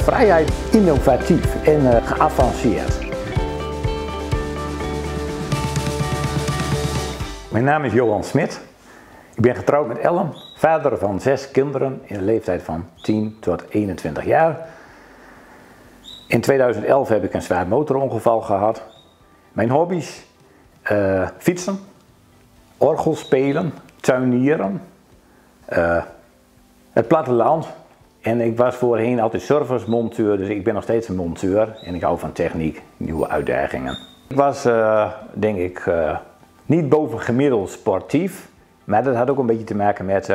vrijheid, innovatief en geavanceerd. Mijn naam is Johan Smit. Ik ben getrouwd met Ellen, vader van 6 kinderen in de leeftijd van 10 tot 21 jaar. In 2011 heb ik een zwaar motorongeval gehad. Mijn hobby's: fietsen, orgel spelen, tuinieren, het platteland. En ik was voorheen altijd servicemonteur, dus ik ben nog steeds een monteur. En ik hou van techniek, nieuwe uitdagingen. Ik was denk ik niet bovengemiddeld sportief. Maar dat had ook een beetje te maken met,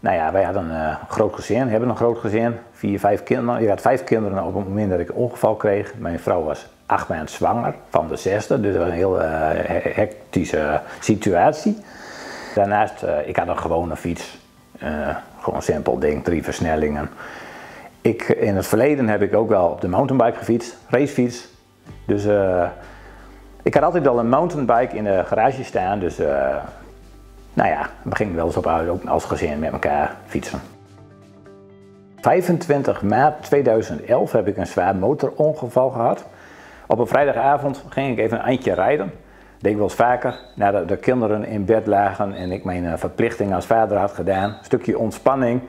wij hadden een groot gezin, hebben een groot gezin, 4, 5 kinderen. Ik had 5 kinderen op het moment dat ik een ongeval kreeg. Mijn vrouw was 8 maanden zwanger van de 6e, dus dat was een heel hectische situatie. Daarnaast, ik had een gewone fiets, gewoon een simpel ding, 3 versnellingen. In het verleden heb ik ook wel op de mountainbike gefietst, racefiets. Dus ik had altijd al een mountainbike in de garage staan, dus we gingen wel eens op uit, ook als gezin met elkaar fietsen. 25 maart 2011 heb ik een zwaar motorongeval gehad. Op een vrijdagavond ging ik even een eindje rijden. Dat deed ik wel eens vaker, nadat de kinderen in bed lagen en ik mijn verplichting als vader had gedaan. Een stukje ontspanning.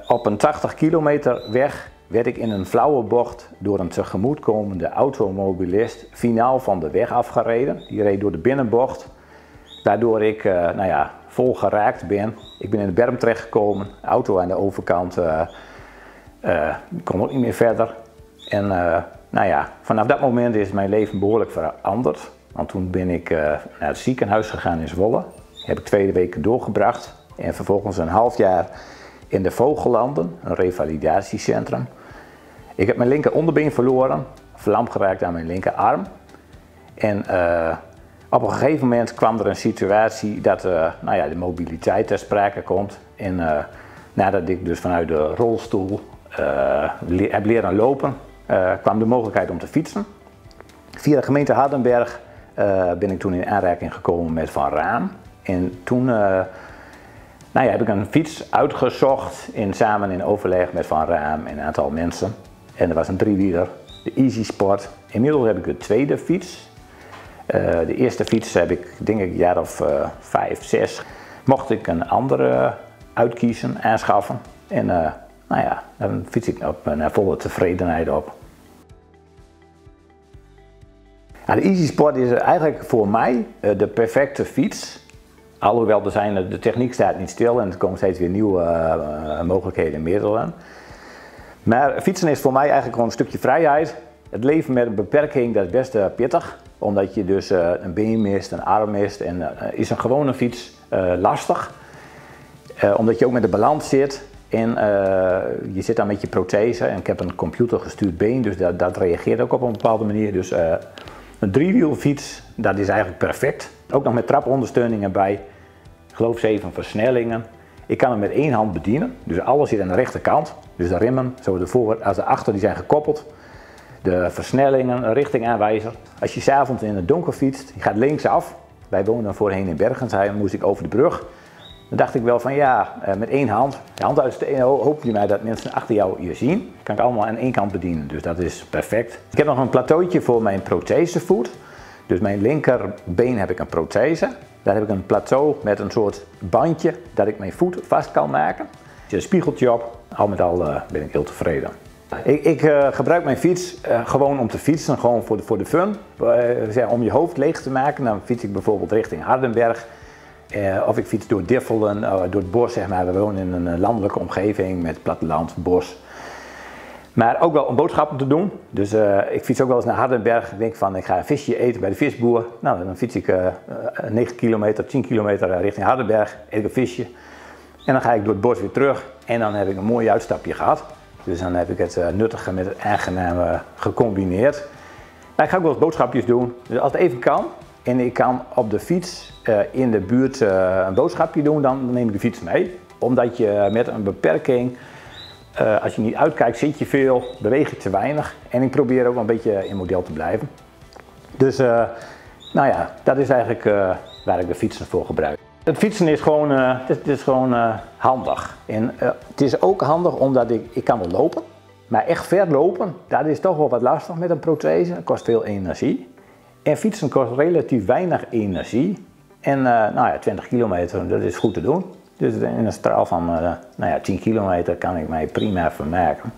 Op een 80 kilometer weg werd ik in een flauwe bocht door een tegemoetkomende automobilist finaal van de weg afgereden. Die reed door de binnenbocht. Waardoor ik vol geraakt ben. Ik ben in de berm terechtgekomen, de auto aan de overkant kon ook niet meer verder. En vanaf dat moment is mijn leven behoorlijk veranderd. Want toen ben ik naar het ziekenhuis gegaan in Zwolle. Heb ik 2 weken doorgebracht en vervolgens een half jaar in de Vogellanden, een revalidatiecentrum. Ik heb mijn linker onderbeen verloren, verlamd geraakt aan mijn linkerarm. En op een gegeven moment kwam er een situatie dat de mobiliteit ter sprake komt. En nadat ik dus vanuit de rolstoel heb leren lopen, kwam de mogelijkheid om te fietsen. Via de gemeente Hardenberg ben ik toen in aanraking gekomen met Van Raam. En toen heb ik een fiets uitgezocht, samen in overleg met Van Raam en een aantal mensen. En dat was een 3-wieler, de Easy Sport. Inmiddels heb ik de tweede fiets. De eerste fiets heb ik denk ik een jaar of 5, 6. Mocht ik een andere uitkiezen, aanschaffen. En dan fiets ik naar volle tevredenheid op. Ja, de Easy Sport is eigenlijk voor mij de perfecte fiets. Alhoewel de techniek staat niet stil en er komen steeds weer nieuwe mogelijkheden en middelen. Maar fietsen is voor mij eigenlijk gewoon een stukje vrijheid. Het leven met een beperking, dat is best pittig. Omdat je dus een been mist, een arm mist en is een gewone fiets lastig. Omdat je ook met de balans zit en je zit dan met je prothese. En ik heb een computergestuurd been, dus dat reageert ook op een bepaalde manier. Dus een 3-wielfiets, dat is eigenlijk perfect. Ook nog met trapondersteuning erbij. Ik geloof 7 versnellingen. Ik kan hem met 1 hand bedienen, dus alles zit aan de rechterkant. Dus de remmen, zowel de voor als de achter, die zijn gekoppeld. De versnellingen, een richtingaanwijzer. Als je 's avonds in het donker fietst, je gaat linksaf. Wij woonden voorheen in Bergensheim, moest ik over de brug. Dan dacht ik wel van met 1 hand, je hand uitsteken, hoop je maar dat mensen achter jou je zien. Kan ik allemaal aan 1 kant bedienen, dus dat is perfect. Ik heb nog een plateautje voor mijn prothesevoet. Dus mijn linkerbeen heb ik een prothese. Daar heb ik een plateau met een soort bandje dat ik mijn voet vast kan maken. Er zit een spiegeltje op, al met al ben ik heel tevreden. Ik gebruik mijn fiets gewoon om te fietsen, gewoon voor de fun. Om je hoofd leeg te maken, dan fiets ik bijvoorbeeld richting Hardenberg. Of ik fiets door Diffelen, door het bos, zeg maar. We wonen in een landelijke omgeving met platteland, bos. Maar ook wel om boodschappen te doen. Dus ik fiets ook wel eens naar Hardenberg. Ik denk van, ik ga een visje eten bij de visboer. Nou, dan fiets ik 9 kilometer, 10 kilometer richting Hardenberg, eet ik een visje. En dan ga ik door het bos weer terug en dan heb ik een mooi uitstapje gehad. Dus dan heb ik het nuttige met het aangename gecombineerd. Maar ik ga ook wel eens boodschapjes doen. Dus als het even kan en ik kan op de fiets in de buurt een boodschapje doen, dan neem ik de fiets mee. Omdat je met een beperking, als je niet uitkijkt, zit je veel, beweeg je te weinig. En ik probeer ook een beetje in model te blijven. Dus dat is eigenlijk waar ik de fietsen voor gebruik. Het fietsen is gewoon, handig. En het is ook handig omdat ik kan wel lopen. Maar echt ver lopen, dat is toch wel wat lastig met een prothese. Het kost veel energie. En fietsen kost relatief weinig energie. En nou ja, 20 kilometer, dat is goed te doen. Dus in een straal van 10 kilometer kan ik mij prima vermaken.